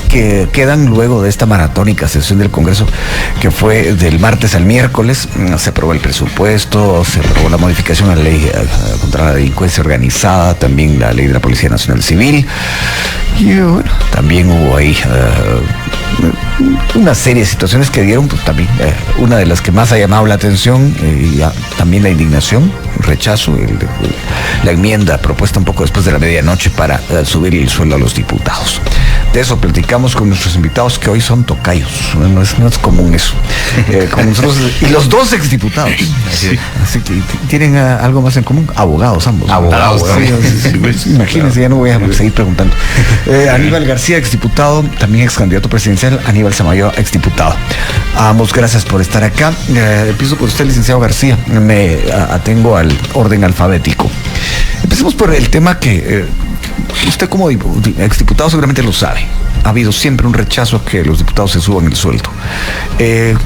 que quedan luego de esta maratónica sesión del Congreso que fue del martes al miércoles. Se aprobó el presupuesto, se aprobó la modificación a la ley contra la delincuencia organizada, también la ley de la Policía Nacional Civil, y bueno, también hubo ahí una serie de situaciones que dieron, pues también una de las que más ha llamado la atención y también la indignación, rechazo, la enmienda propuesta un poco después de la medianoche para subir el sueldo a los diputados. De eso platicamos con nuestros invitados, que hoy son tocayos, no es común eso, con nosotros, y los dos exdiputados. Así que tienen algo más en común, abogados ambos. Abogados. Sí. Imagínense, ya no voy a seguir preguntando. Aníbal García, exdiputado, también ex candidato presidencial. Aníbal Samayoa, exdiputado. A ambos, gracias por estar acá. Empiezo por usted, licenciado García. Me atengo al orden alfabético. Empecemos por el tema que usted como exdiputado seguramente lo sabe. Ha habido siempre un rechazo a que los diputados se suban el sueldo.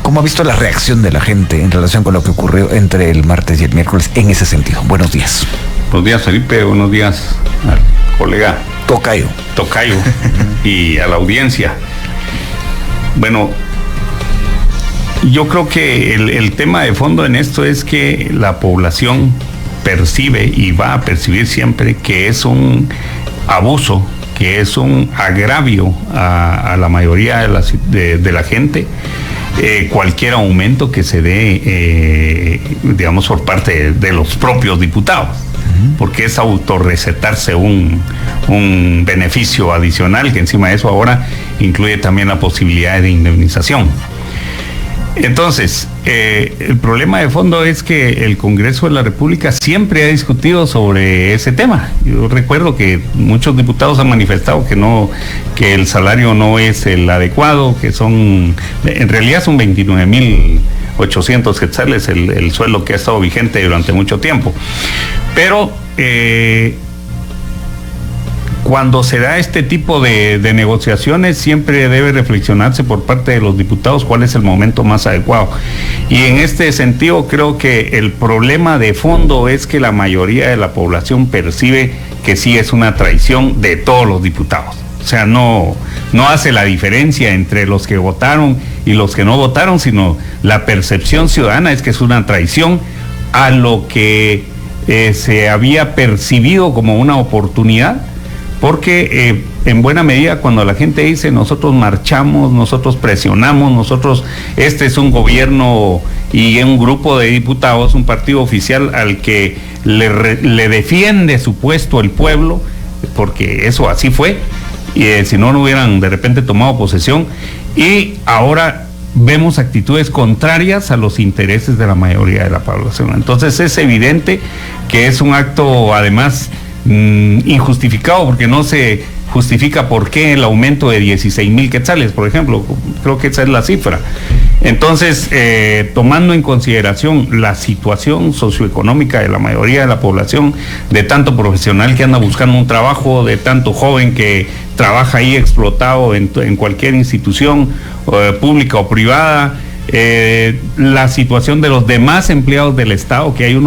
¿Cómo ha visto la reacción de la gente en relación con lo que ocurrió entre el martes y el miércoles en ese sentido? Buenos días. Buenos días, Felipe. Buenos días al colega Tocayo y a la audiencia. Bueno, yo creo que el tema de fondo en esto es que la población percibe y va a percibir siempre que es un abuso, que es un agravio a la mayoría de la gente, cualquier aumento que se dé, digamos, por parte de los propios diputados, porque es autorrecetarse un beneficio adicional, que encima de eso ahora incluye también la posibilidad de indemnización. Entonces, el problema de fondo es que el Congreso de la República siempre ha discutido sobre ese tema. Yo recuerdo que muchos diputados han manifestado que el salario no es el adecuado, en realidad son 29.800 quetzales el sueldo que ha estado vigente durante mucho tiempo. Pero cuando se da este tipo de negociaciones, siempre debe reflexionarse por parte de los diputados cuál es el momento más adecuado. Y en este sentido, creo que el problema de fondo es que la mayoría de la población percibe que sí es una traición de todos los diputados. O sea, no hace la diferencia entre los que votaron y los que no votaron, sino la percepción ciudadana es que es una traición a lo que se había percibido como una oportunidad. Porque en buena medida cuando la gente dice nosotros marchamos, nosotros presionamos, este es un gobierno y un grupo de diputados, un partido oficial al que le defiende su puesto el pueblo, porque eso así fue, y si no hubieran de repente tomado posesión, y ahora vemos actitudes contrarias a los intereses de la mayoría de la población. Entonces es evidente que es un acto además injustificado, porque no se justifica por qué el aumento de 16,000 quetzales, por ejemplo. Creo que esa es la cifra. Entonces, tomando en consideración la situación socioeconómica de la mayoría de la población, de tanto profesional que anda buscando un trabajo, de tanto joven que trabaja ahí explotado en cualquier institución pública o privada, la situación de los demás empleados del Estado, que hay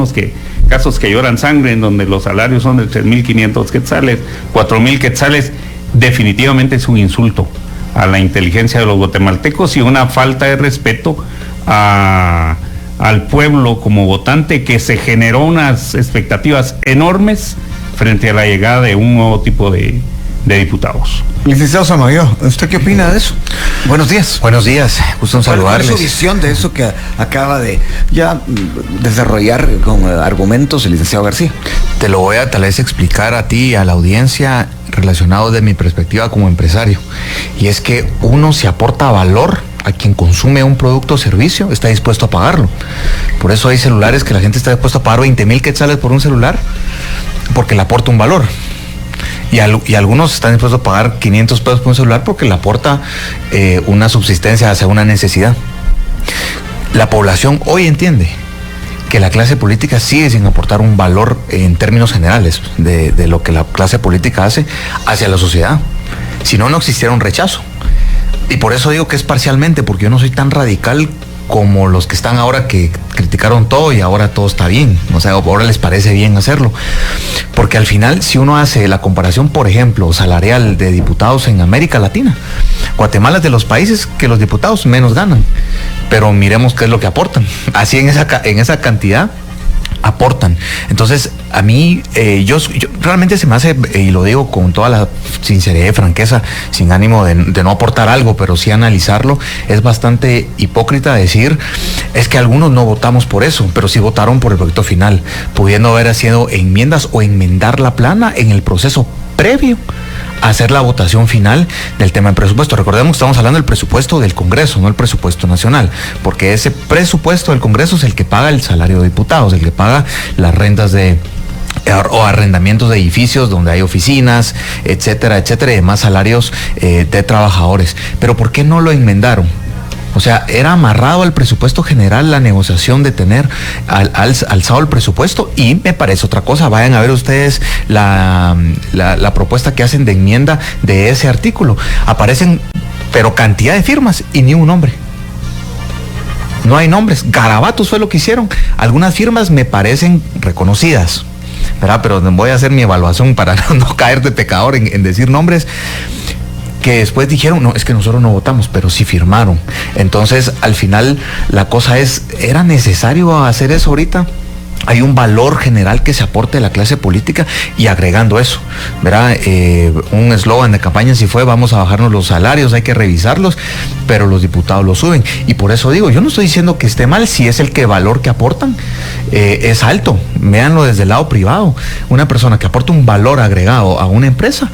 casos que lloran sangre, en donde los salarios son de 3.500 quetzales, 4.000 quetzales, definitivamente es un insulto a la inteligencia de los guatemaltecos y una falta de respeto al pueblo como votante, que se generó unas expectativas enormes frente a la llegada de un nuevo tipo de diputados. Licenciado Samayoa, ¿usted qué opina de eso? Buenos días. Buenos días, gusto en saludarles. ¿Cuál es su visión de eso que acaba de ya desarrollar con argumentos el licenciado García? Te lo voy a tal vez explicar a ti y a la audiencia relacionado de mi perspectiva como empresario. Y es que uno, se aporta valor a quien consume un producto o servicio, está dispuesto a pagarlo. Por eso hay celulares que la gente está dispuesta a pagar 20,000 quetzales por un celular, porque le aporta un valor. Y algunos están dispuestos a pagar 500 pesos por un celular porque le aporta una subsistencia hacia una necesidad. La población hoy entiende que la clase política sigue sin aportar un valor en términos generales de lo que la clase política hace hacia la sociedad. Si no, no existiera un rechazo. Y por eso digo que es parcialmente, porque yo no soy tan radical como los que están ahora, que criticaron todo y ahora todo está bien, o sea, ahora les parece bien hacerlo, porque al final, si uno hace la comparación, por ejemplo, salarial de diputados en América Latina, Guatemala es de los países que los diputados menos ganan, pero miremos qué es lo que aportan. Así en esa cantidad aportan. Entonces, a mí, yo realmente se me hace, y lo digo con toda la sinceridad y franqueza, sin ánimo de no aportar algo, pero sí analizarlo, es bastante hipócrita decir, es que algunos no votamos por eso, pero sí votaron por el proyecto final, pudiendo haber sido enmiendas o enmendar la plana en el proceso previo a hacer la votación final del tema del presupuesto. Recordemos que estamos hablando del presupuesto del Congreso, no el presupuesto nacional, porque ese presupuesto del Congreso es el que paga el salario de diputados, el que paga las rentas o arrendamientos de edificios donde hay oficinas, etcétera, etcétera, y demás salarios de trabajadores. Pero ¿por qué no lo enmendaron? O sea, era amarrado al presupuesto general la negociación de tener alzado el presupuesto, y me parece otra cosa. Vayan a ver ustedes la propuesta que hacen de enmienda de ese artículo. Aparecen, pero cantidad de firmas y ni un nombre. No hay nombres. Garabatos fue lo que hicieron. Algunas firmas me parecen reconocidas, ¿verdad? Pero voy a hacer mi evaluación para no caer de pecador en decir nombres, que después dijeron, no, es que nosotros no votamos, pero sí firmaron. Entonces, al final, la cosa es, ¿era necesario hacer eso ahorita? Hay un valor general que se aporte a la clase política, y agregando eso, ¿verdad? Un eslogan de campaña si fue, vamos a bajarnos los salarios, hay que revisarlos, pero los diputados lo suben. Y por eso digo, yo no estoy diciendo que esté mal, si es el valor que aportan es alto. Véanlo desde el lado privado. Una persona que aporta un valor agregado a una empresa,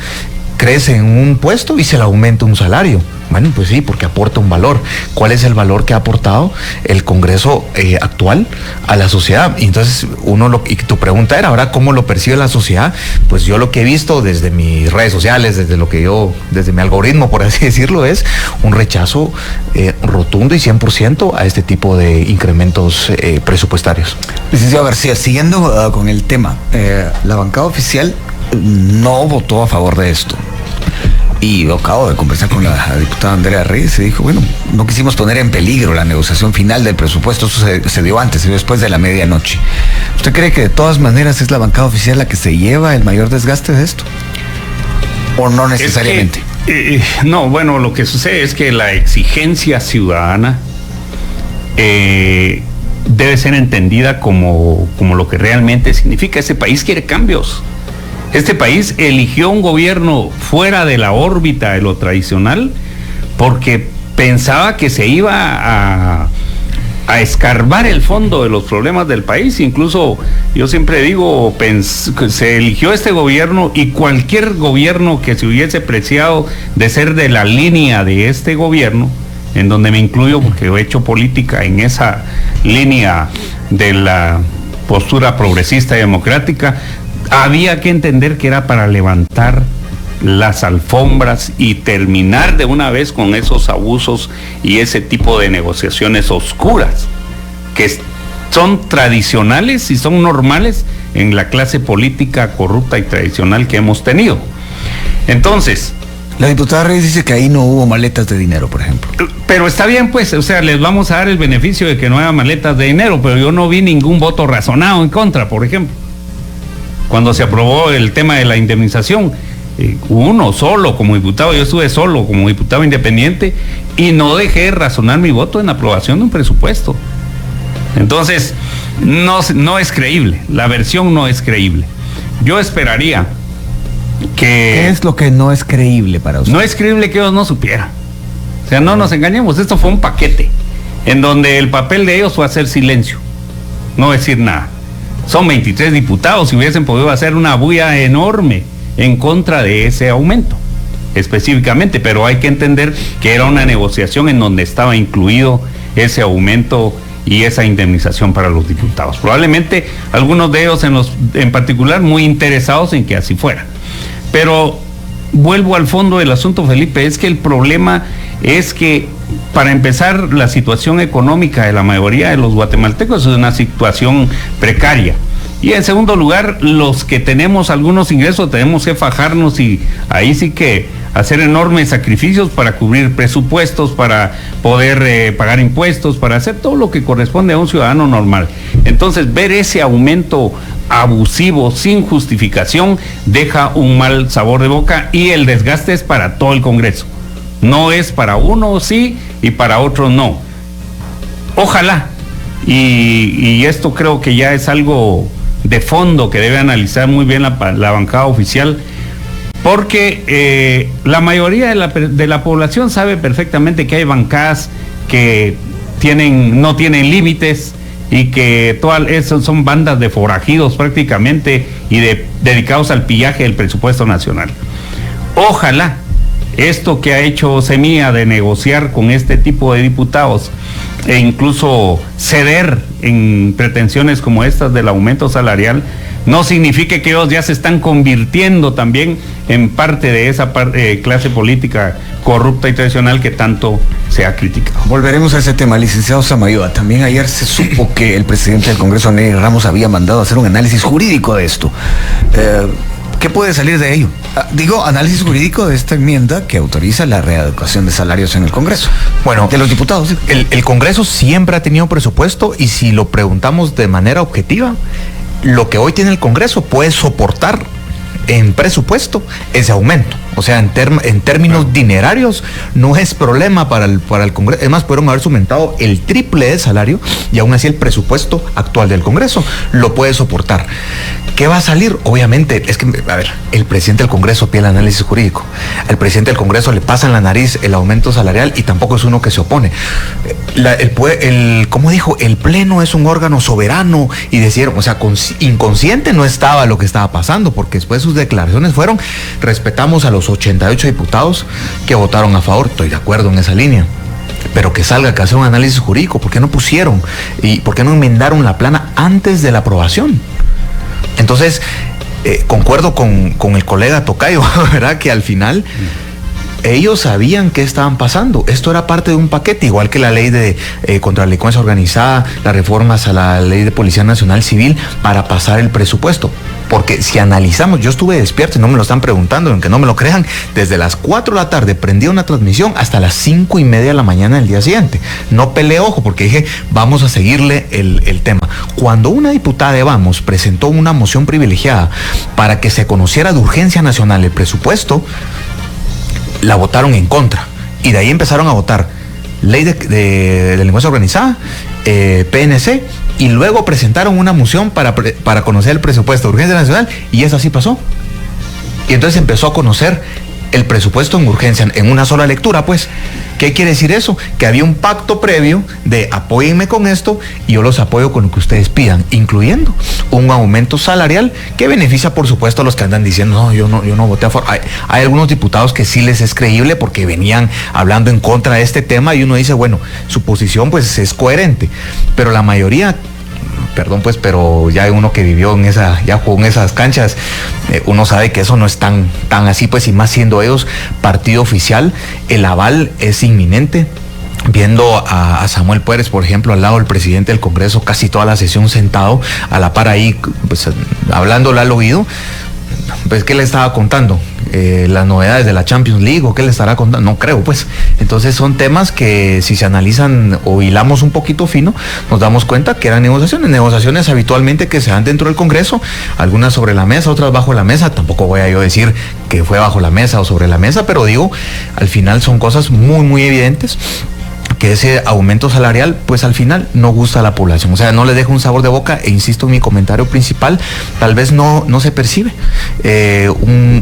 crece en un puesto y se le aumenta un salario. Bueno, pues sí, porque aporta un valor. ¿Cuál es el valor que ha aportado el Congreso actual a la sociedad? Y entonces y tu pregunta era, ahora, ¿cómo lo percibe la sociedad? Pues yo lo que he visto desde mis redes sociales, desde mi algoritmo, por así decirlo, es un rechazo rotundo y 100% a este tipo de incrementos presupuestarios. Licenciado García, siguiendo con el tema, la bancada oficial no votó a favor de esto. Y acabo de conversar con la diputada Andrea Reyes y dijo, bueno, no quisimos poner en peligro la negociación final del presupuesto. Eso se dio antes, se dio después de la medianoche. ¿Usted cree que de todas maneras es la bancada oficial la que se lleva el mayor desgaste de esto? ¿O no necesariamente? No, bueno, lo que sucede es que la exigencia ciudadana debe ser entendida como lo que realmente significa. Este país quiere cambios. Este país eligió un gobierno fuera de la órbita de lo tradicional porque pensaba que se iba a escarbar el fondo de los problemas del país. Incluso yo siempre digo, se eligió este gobierno, y cualquier gobierno que se hubiese preciado de ser de la línea de este gobierno, en donde me incluyo porque he hecho política en esa línea de la postura progresista y democrática, había que entender que era para levantar las alfombras y terminar de una vez con esos abusos y ese tipo de negociaciones oscuras que son tradicionales y son normales en la clase política corrupta y tradicional que hemos tenido. Entonces, la diputada Reyes dice que ahí no hubo maletas de dinero, por ejemplo. Pero está bien, pues, o sea, les vamos a dar el beneficio de que no haya maletas de dinero, pero yo no vi ningún voto razonado en contra, por ejemplo. Cuando se aprobó el tema de la indemnización, uno solo como diputado, yo estuve solo como diputado independiente y no dejé razonar mi voto en la aprobación de un presupuesto. Entonces, no es creíble, la versión no es creíble. Yo esperaría que... ¿Qué es lo que no es creíble para usted? No es creíble que ellos no supieran. O sea, no nos engañemos, esto fue un paquete en donde el papel de ellos fue hacer silencio, no decir nada. Son 23 diputados, si hubiesen podido hacer una bulla enorme en contra de ese aumento, específicamente, pero hay que entender que era una negociación en donde estaba incluido ese aumento y esa indemnización para los diputados. Probablemente algunos de ellos en particular muy interesados en que así fuera. Pero vuelvo al fondo del asunto, Felipe, es que el problema es que, para empezar, la situación económica de la mayoría de los guatemaltecos es una situación precaria. Y en segundo lugar, los que tenemos algunos ingresos tenemos que fajarnos y ahí sí que hacer enormes sacrificios para cubrir presupuestos, para poder pagar impuestos, para hacer todo lo que corresponde a un ciudadano normal. Entonces, ver ese aumento abusivo sin justificación deja un mal sabor de boca, y el desgaste es para todo el Congreso. No es para uno sí y para otro no. Ojalá, y esto creo que ya es algo de fondo que debe analizar muy bien la bancada oficial, porque la mayoría de la población sabe perfectamente que hay bancadas que no tienen límites y que todas esas son bandas de forajidos prácticamente y dedicados al pillaje del presupuesto nacional. Ojalá esto que ha hecho Semilla de negociar con este tipo de diputados e incluso ceder en pretensiones como estas del aumento salarial no signifique que ellos ya se están convirtiendo también en parte de esa clase política corrupta y tradicional que tanto se ha criticado. Volveremos a ese tema, licenciado Samayoa. También ayer se supo que el presidente del Congreso, Neri Ramos, había mandado a hacer un análisis jurídico de esto. ¿Qué puede salir de ello? Digo, análisis jurídico de esta enmienda que autoriza la readecuación de salarios en el Congreso. Bueno, de los diputados. ¿Sí? El Congreso siempre ha tenido presupuesto, y si lo preguntamos de manera objetiva, lo que hoy tiene el Congreso puede soportar en presupuesto ese aumento. O sea, en términos dinerarios no es problema para el Congreso. Es más, pudieron haber aumentado el triple de salario y aún así el presupuesto actual del Congreso lo puede soportar. ¿Qué va a salir? Obviamente, es que, a ver, el presidente del Congreso pide el análisis jurídico. Al presidente del Congreso le pasa en la nariz el aumento salarial y tampoco es uno que se opone. ¿Cómo dijo? El Pleno es un órgano soberano y decían, o sea, inconsciente no estaba lo que estaba pasando, porque después sus declaraciones fueron: respetamos a los 88 diputados que votaron a favor. Estoy de acuerdo en esa línea, pero que salga que hacer un análisis jurídico. ¿Por qué no pusieron y por qué no enmendaron la plana antes de la aprobación? Entonces, concuerdo con el colega Tocayo, ¿verdad? Que al final ellos sabían qué estaban pasando. Esto era parte de un paquete, igual que la ley de contra la delincuencia organizada, las reformas a la ley de Policía Nacional Civil para pasar el presupuesto. Porque si analizamos, yo estuve despierto y no me lo están preguntando, aunque no me lo crean, desde las 4 de la tarde prendí una transmisión hasta las 5:30 de la mañana del día siguiente. No peleé ojo porque dije, vamos a seguirle el tema. Cuando una diputada de Vamos presentó una moción privilegiada para que se conociera de urgencia nacional el presupuesto, la votaron en contra. Y de ahí empezaron a votar ley de delincuencia organizada, PNC, y luego presentaron una moción para conocer el presupuesto de urgencia nacional, y eso así pasó. Y entonces empezó a conocer el presupuesto en urgencia en una sola lectura, pues. ¿Qué quiere decir eso? Que había un pacto previo de apóyenme con esto y yo los apoyo con lo que ustedes pidan, incluyendo un aumento salarial que beneficia, por supuesto, a los que andan diciendo, no, yo no voté a favor. Hay algunos diputados que sí les es creíble porque venían hablando en contra de este tema y uno dice, bueno, su posición pues es coherente, pero la mayoría, perdón pues, pero ya uno que vivió ya jugó en esas canchas, uno sabe que eso no es tan así, pues, y más siendo ellos partido oficial, el aval es inminente. Viendo a Samuel Pérez, por ejemplo, al lado del presidente del Congreso, casi toda la sesión sentado, a la par ahí, pues, hablándole al oído, pues, ¿qué le estaba contando? Las novedades de la Champions League, o qué le estará contando, no creo, pues. Entonces son temas que si se analizan o hilamos un poquito fino, nos damos cuenta que eran negociaciones habitualmente que se dan dentro del Congreso, algunas sobre la mesa, otras bajo la mesa. Tampoco voy a yo decir que fue bajo la mesa o sobre la mesa, pero digo, al final son cosas muy, muy evidentes, que ese aumento salarial, pues al final no gusta a la población, o sea, no le deja un sabor de boca, e insisto en mi comentario principal, tal vez no se percibe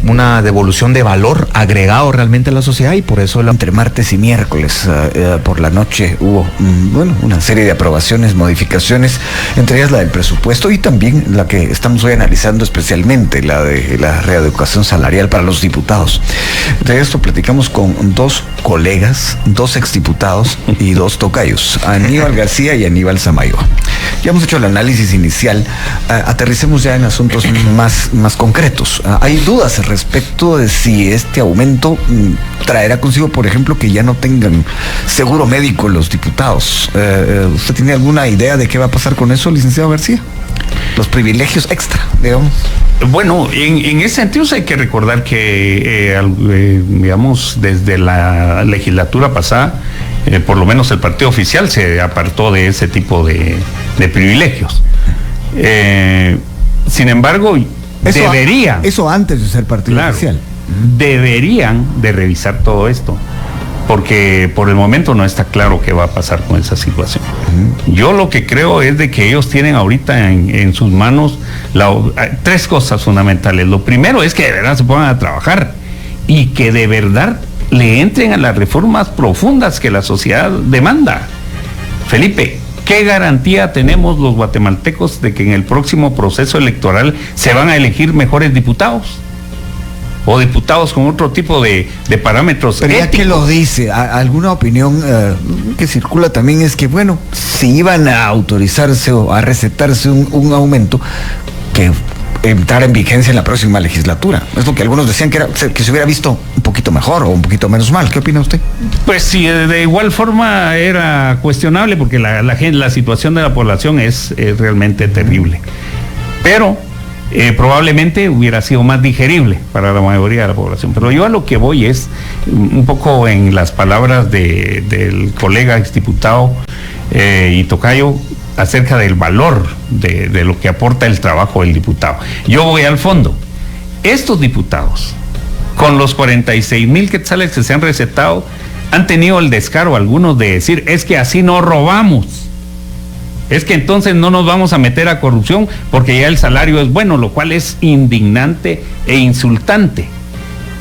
una devolución de valor agregado realmente a la sociedad, y por eso entre martes y miércoles por la noche hubo una serie de aprobaciones, modificaciones, entre ellas la del presupuesto y también la que estamos hoy analizando, especialmente la de la readecuación salarial para los diputados. De esto platicamos con dos colegas, dos exdiputados y dos tocayos, Aníbal García y Aníbal Samayoa. Ya hemos hecho el análisis inicial, aterricemos ya en asuntos más concretos. Hay dudas respecto de si este aumento traerá consigo, por ejemplo, que ya no tengan seguro médico los diputados. ¿Usted tiene alguna idea de qué va a pasar con eso, licenciado García? Los privilegios extra, digamos. Bueno, en ese sentido hay que recordar que, digamos, desde la legislatura pasada, por lo menos el partido oficial se apartó de ese tipo de privilegios. Sin embargo, eso antes de ser partido oficial. Deberían de revisar todo esto. porque por el momento no está claro qué va a pasar con esa situación. Yo lo que creo es de que ellos tienen ahorita en sus manos tres cosas fundamentales. Lo primero es que de verdad se pongan a trabajar y que de verdad le entren a las reformas profundas que la sociedad demanda. Felipe, ¿qué garantía tenemos los guatemaltecos de que en el próximo proceso electoral se van a elegir mejores diputados? O diputados con otro tipo de parámetros pero ya éticos. que lo dice, alguna opinión que circula también es que, bueno, si iban a autorizarse o a recetarse un aumento que entrara en vigencia en la próxima legislatura. Es lo que algunos decían que se hubiera visto un poquito mejor o un poquito menos mal. ¿Qué opina usted? Pues sí, de igual forma era cuestionable porque la situación de la población es realmente terrible. Pero probablemente hubiera sido más digerible para la mayoría de la población. Pero yo a lo que voy es un poco en las palabras del colega exdiputado y tocayo acerca del valor de lo que aporta el trabajo del diputado. Yo voy al fondo. Estos diputados, con los 46,000 quetzales que se han recetado, han tenido el descaro algunos de decir, es que así no robamos. Es que entonces no nos vamos a meter a corrupción porque ya el salario es bueno, lo cual es indignante e insultante.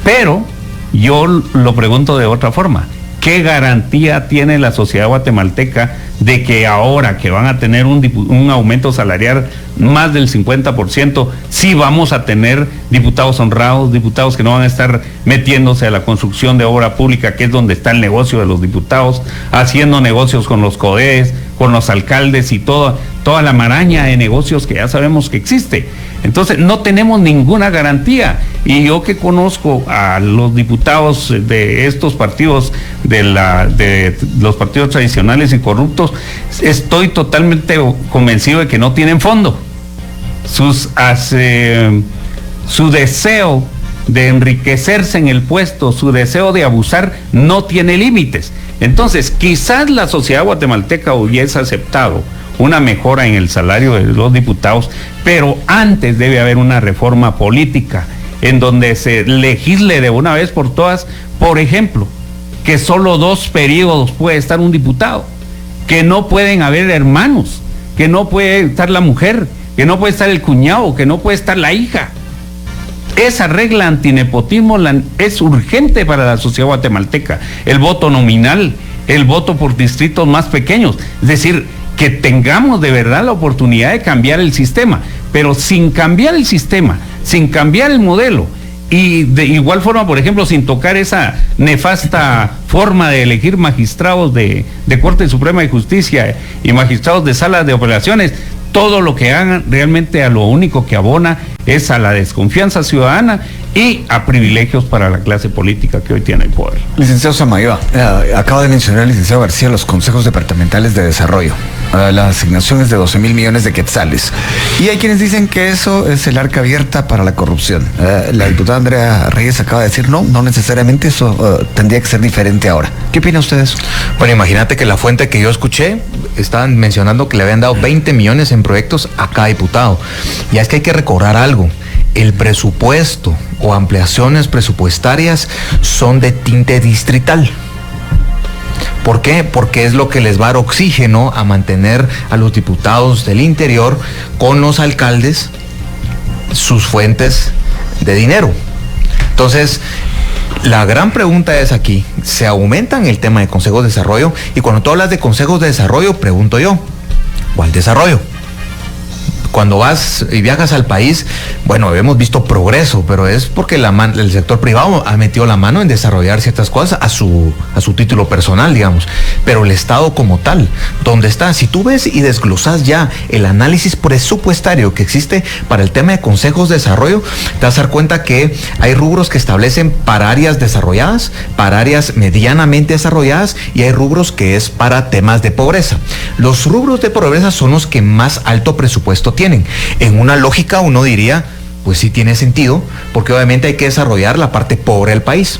Pero yo lo pregunto de otra forma. ¿Qué garantía tiene la sociedad guatemalteca de que ahora que van a tener un aumento salarial más del 50%, sí vamos a tener diputados honrados, diputados que no van a estar metiéndose a la construcción de obra pública, que es donde está el negocio de los diputados, haciendo negocios con los CODES, con los alcaldes y toda la maraña de negocios que ya sabemos que existe? Entonces no tenemos ninguna garantía, y yo que conozco a los diputados de estos partidos, de los partidos tradicionales y corruptos, estoy totalmente convencido de que no tienen fondo. Su deseo de enriquecerse en el puesto, su deseo de abusar no tiene límites. Entonces quizás la sociedad guatemalteca hubiese aceptado una mejora en el salario de los diputados, pero antes debe haber una reforma política en donde se legisle de una vez por todas, por ejemplo, que solo 2 periodos puede estar un diputado, que no pueden haber hermanos, que no puede estar la mujer, que no puede estar el cuñado, que no puede estar la hija. Esa regla antinepotismo es urgente para la sociedad guatemalteca. El voto nominal, el voto por distritos más pequeños, es decir, que tengamos de verdad la oportunidad de cambiar el sistema, pero sin cambiar el sistema, sin cambiar el modelo, y de igual forma, por ejemplo, sin tocar esa nefasta forma de elegir magistrados de Corte Suprema de Justicia y magistrados de salas de operaciones. Todo lo que hagan realmente a lo único que abona es a la desconfianza ciudadana y a privilegios para la clase política que hoy tiene el poder. Licenciado Samayoa, acaba de mencionar el licenciado García los consejos departamentales de desarrollo. La asignación es de 12,000 millones de quetzales. Y hay quienes dicen que eso es el arca abierta para la corrupción. La diputada Andrea Reyes acaba de decir, no necesariamente, eso tendría que ser diferente ahora. ¿Qué opina usted de eso? Bueno, imagínate que la fuente que yo escuché, estaban mencionando que le habían dado 20 millones en proyectos a cada diputado. Y es que hay que recordar algo. El presupuesto o ampliaciones presupuestarias son de tinte distrital. ¿Por qué? Porque es lo que les va a dar oxígeno a mantener a los diputados del interior con los alcaldes sus fuentes de dinero. Entonces, la gran pregunta es aquí, ¿se aumentan el tema de consejos de desarrollo? Y cuando tú hablas de consejos de desarrollo, pregunto yo, ¿cuál desarrollo? Cuando vas y viajas al país, bueno, hemos visto progreso, pero es porque el sector privado ha metido la mano en desarrollar ciertas cosas a su título personal, digamos. Pero el Estado como tal, ¿dónde está? Si tú ves y desglosas ya el análisis presupuestario que existe para el tema de consejos de desarrollo, te vas a dar cuenta que hay rubros que establecen para áreas desarrolladas, para áreas medianamente desarrolladas, y hay rubros que es para temas de pobreza. Los rubros de pobreza son los que más alto presupuesto tienen. En una lógica uno diría, pues sí tiene sentido, porque obviamente hay que desarrollar la parte pobre del país.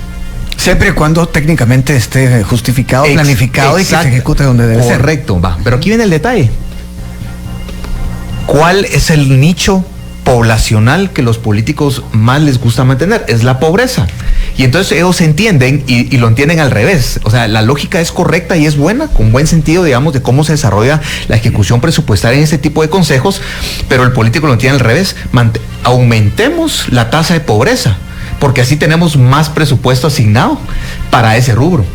Siempre y cuando técnicamente esté justificado, planificado y que se ejecute donde debe ser. Correcto, va. Pero aquí viene el detalle. ¿Cuál es el nicho poblacional que los políticos más les gusta mantener? Es la pobreza. Y entonces ellos entienden y lo entienden al revés. O sea, la lógica es correcta y es buena, con buen sentido, digamos, de cómo se desarrolla la ejecución presupuestaria en este tipo de consejos, pero el político lo entiende al revés. Aumentemos la tasa de pobreza, porque así tenemos más presupuesto asignado para ese rubro.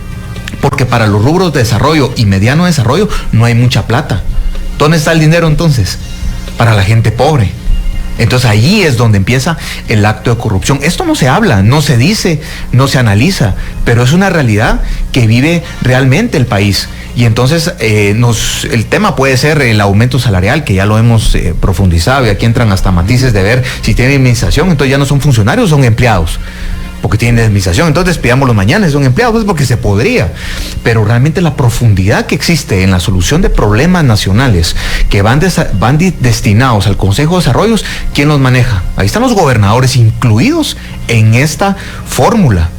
Porque para los rubros de desarrollo y mediano desarrollo no hay mucha plata. ¿Dónde está el dinero entonces? Para la gente pobre. Entonces ahí es donde empieza el acto de corrupción. Esto no se habla, no se dice, no se analiza, pero es una realidad que vive realmente el país. Y entonces el tema puede ser el aumento salarial, que ya lo hemos profundizado, y aquí entran hasta matices de ver si tienen administración, entonces ya no son funcionarios, son empleados, porque tienen administración. Entonces despidámoslos mañana, son empleados, pues porque se podría. Pero realmente la profundidad que existe en la solución de problemas nacionales que van destinados al Consejo de Desarrollos, ¿quién los maneja? Ahí están los gobernadores incluidos en esta fórmula.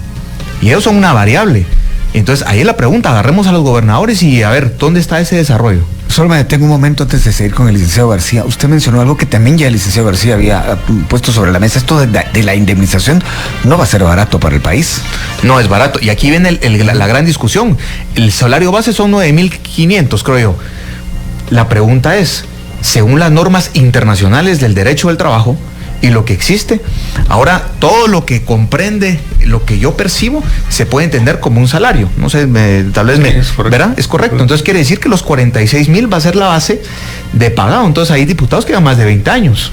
Y ellos son una variable. Entonces ahí es la pregunta, agarremos a los gobernadores y a ver, ¿dónde está ese desarrollo? Solo me detengo un momento antes de seguir con el licenciado García. Usted mencionó algo que también ya el licenciado García había puesto sobre la mesa. Esto de la indemnización no va a ser barato para el país. No es barato. Y aquí viene la gran discusión. El salario base son 9.500, creo yo. La pregunta es, según las normas internacionales del derecho del trabajo y lo que existe, ahora todo lo que comprende lo que yo percibo se puede entender como un salario. No sé, tal vez ¿verdad? Es correcto. Entonces quiere decir que los 46,000 va a ser la base de pagado. Entonces hay diputados que llevan más de 20 años.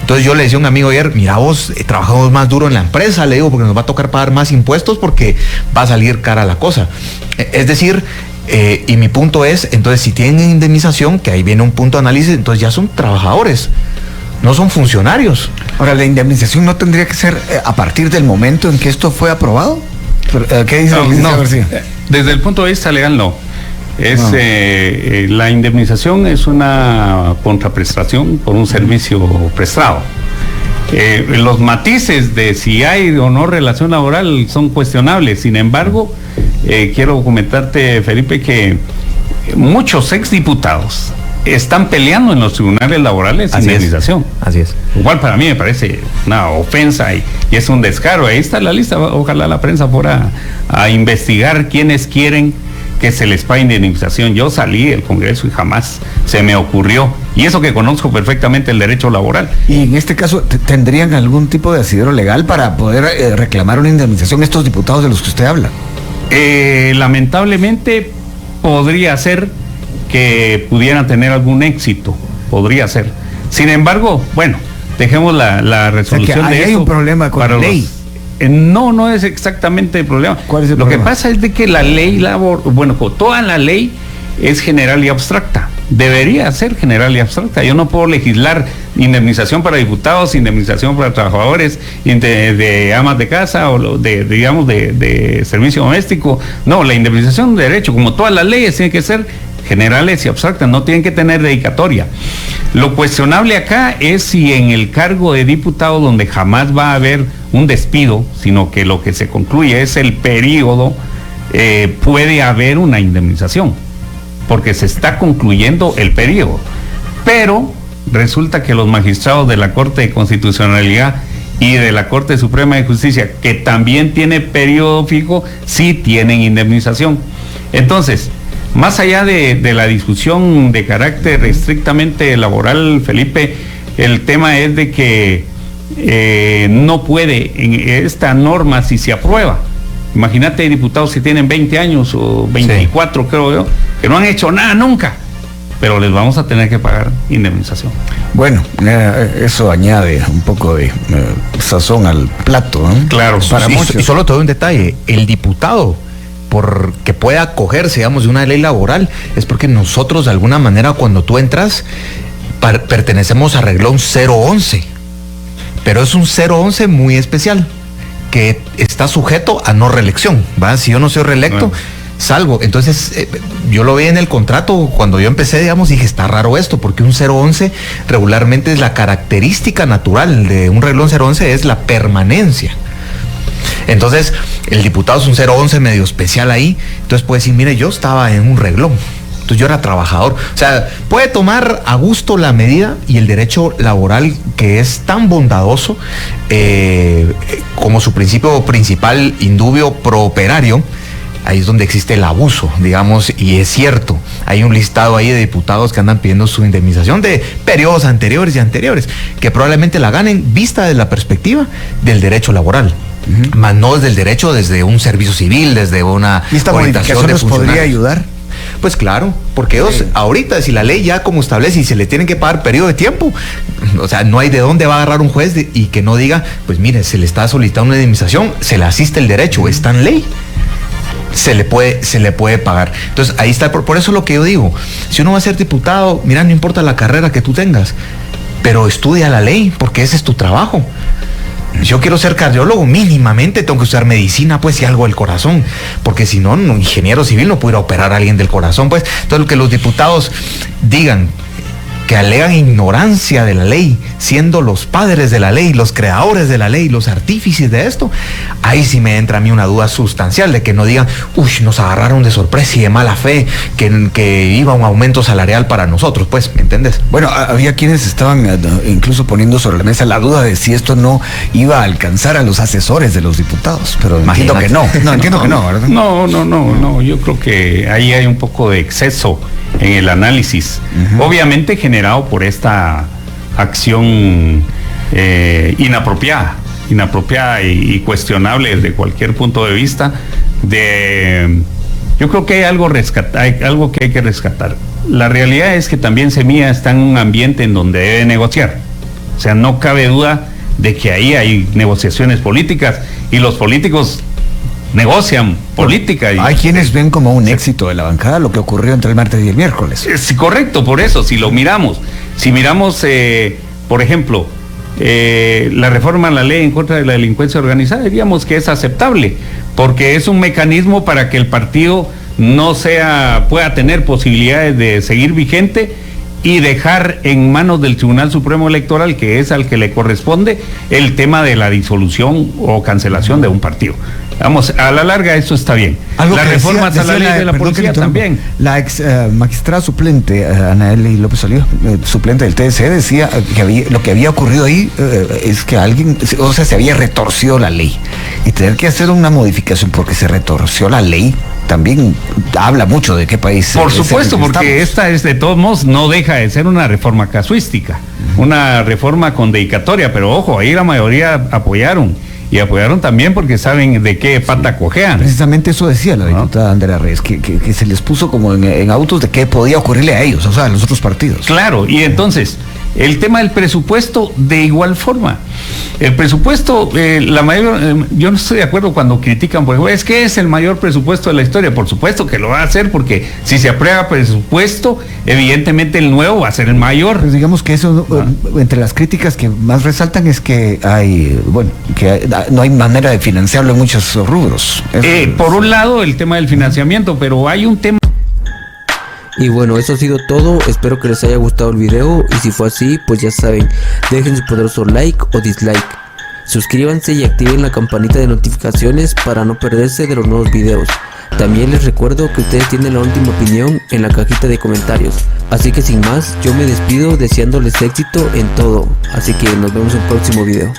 Entonces yo le decía a un amigo ayer, mira vos, trabajamos más duro en la empresa, le digo, porque nos va a tocar pagar más impuestos porque va a salir cara la cosa. Es decir, y mi punto es, entonces si tienen indemnización, que ahí viene un punto de análisis, entonces ya son trabajadores, no son funcionarios. Ahora, ¿la indemnización no tendría que ser a partir del momento en que esto fue aprobado? ¿Qué dice el licenciado García? Desde el punto de vista legal no. La indemnización es una contraprestación por un servicio prestado. Los matices de si hay o no relación laboral son cuestionables. Sin embargo, quiero comentarte, Felipe, que muchos exdiputados están peleando en los tribunales laborales indemnización. Así es. Igual para mí me parece una ofensa y es un descaro. Ahí está la lista. Ojalá la prensa fuera a investigar quiénes quieren que se les pague indemnización. Yo salí del Congreso y jamás se me ocurrió. Y eso que conozco perfectamente el derecho laboral. Y en este caso, ¿tendrían algún tipo de asidero legal para poder reclamar una indemnización estos diputados de los que usted habla? Lamentablemente podría ser que pudieran tener algún éxito. Podría ser. Sin embargo, bueno, dejemos la resolución, o sea, que de hay eso un problema con la ley. No es exactamente el problema. ¿Cuál es el problema? Lo que pasa es de que la ley toda la ley es general y abstracta. Debería ser general y abstracta. Yo no puedo legislar indemnización para diputados, indemnización para trabajadores de amas de casa o de servicio doméstico. No, la indemnización de derecho, como todas las leyes, tiene que ser generales y abstractas, no tienen que tener dedicatoria. Lo cuestionable acá es si en el cargo de diputado, donde jamás va a haber un despido, sino que lo que se concluye es el periodo, puede haber una indemnización, porque se está concluyendo el periodo. Pero resulta que los magistrados de la Corte de Constitucionalidad y de la Corte Suprema de Justicia, que también tiene periodo fijo, sí tienen indemnización. Entonces, más allá de la discusión de carácter estrictamente laboral, Felipe, el tema es de que no puede en esta norma, si se aprueba. Imagínate, diputados que tienen 20 años o 24, sí, creo yo, que no han hecho nada nunca, pero les vamos a tener que pagar indemnización. Bueno, eso añade un poco de sazón al plato, ¿no? Claro, para muchos. Y solo todo un detalle, el diputado, porque pueda acogerse, digamos, de una ley laboral, es porque nosotros de alguna manera cuando tú entras pertenecemos a reglón 011, pero es un 011 muy especial que está sujeto a no reelección, ¿va? Si yo no soy reelecto, salgo. Entonces yo lo vi en el contrato cuando yo empecé, digamos, dije, está raro esto, porque un 011 regularmente es la característica natural de un reglón 011 es la permanencia. Entonces, el diputado es un 011 medio especial ahí, entonces puede decir, mire, yo estaba en un reglón, entonces yo era trabajador. O sea, puede tomar a gusto la medida y el derecho laboral que es tan bondadoso, como su principio principal, indubio pro operario, ahí es donde existe el abuso, digamos, y es cierto, hay un listado ahí de diputados que andan pidiendo su indemnización de periodos anteriores y anteriores, que probablemente la ganen vista de la perspectiva del derecho laboral, más no desde el derecho, desde un servicio civil, desde una ¿Y esta modificación nos podría ayudar? Pues claro, porque ellos ahorita, si la ley ya como establece y se le tienen que pagar periodo de tiempo, o sea, no hay de dónde va a agarrar un juez y que no diga, pues mire, se le está solicitando una indemnización, se le asiste el derecho, está en ley. Se le puede pagar. Entonces ahí está, por eso lo que yo digo, si uno va a ser diputado, mira, no importa la carrera que tú tengas, pero estudia la ley, porque ese es tu trabajo. Yo quiero ser cardiólogo, mínimamente tengo que usar medicina, pues, y algo del corazón, porque si no, ingeniero civil no pudiera operar a alguien del corazón, pues. Entonces, lo que los diputados digan, que alegan ignorancia de la ley, siendo los padres de la ley, los creadores de la ley, los artífices de esto, ahí sí me entra a mí una duda sustancial de que no digan, uy, nos agarraron de sorpresa y de mala fe, que iba un aumento salarial para nosotros, pues, ¿me entiendes? Bueno, había quienes estaban incluso poniendo sobre la mesa la duda de si esto no iba a alcanzar a los asesores de los diputados, pero entiendo que no. No, entiendo que no, ¿verdad? No, yo creo que ahí hay un poco de exceso en el análisis, obviamente generado por esta acción inapropiada y cuestionable desde cualquier punto de vista. Yo creo que hay algo que hay que rescatar. La realidad es que también Semilla está en un ambiente en donde debe negociar. O sea, no cabe duda de que ahí hay negociaciones políticas y los políticos negocian política. Hay quienes ven como un éxito de la bancada lo que ocurrió entre el martes y el miércoles. Sí, correcto, por eso, si miramos, por ejemplo, la reforma a la ley en contra de la delincuencia organizada, diríamos que es aceptable, porque es un mecanismo para que el partido pueda tener posibilidades de seguir vigente y dejar en manos del Tribunal Supremo Electoral, que es al que le corresponde, el tema de la disolución o cancelación de un partido. Vamos, a la larga eso está bien. Las reformas a la ley de la policía también. La ex magistrada suplente, Anaeli López Oliva, suplente del TSE, decía que lo que había ocurrido ahí es que se había retorcido la ley. Y tener que hacer una modificación porque se retorció la ley, también habla mucho de qué país. Por supuesto, porque esta es de todos modos, no deja de ser una reforma casuística, una reforma con dedicatoria, pero ojo, ahí la mayoría apoyaron. Y apoyaron también porque saben de qué pata cojean. Precisamente eso decía la diputada Andrea Reyes, que se les puso como en autos de qué podía ocurrirle a ellos, o sea, a los otros partidos. Claro, y entonces, el tema del presupuesto de igual forma. El presupuesto, yo no estoy de acuerdo cuando critican, por ejemplo, es que es el mayor presupuesto de la historia. Por supuesto que lo va a hacer, porque si se aprueba presupuesto, evidentemente el nuevo va a ser el mayor. Pues digamos que eso, entre las críticas que más resaltan es que no hay manera de financiarlo en muchos rubros. Por un lado, el tema del financiamiento, pero hay un tema. Y bueno, eso ha sido todo, espero que les haya gustado el video y si fue así, pues ya saben, dejen su poderoso like o dislike. Suscríbanse y activen la campanita de notificaciones para no perderse de los nuevos videos. También les recuerdo que ustedes tienen la última opinión en la cajita de comentarios. Así que sin más, yo me despido deseándoles éxito en todo. Así que nos vemos en el próximo video.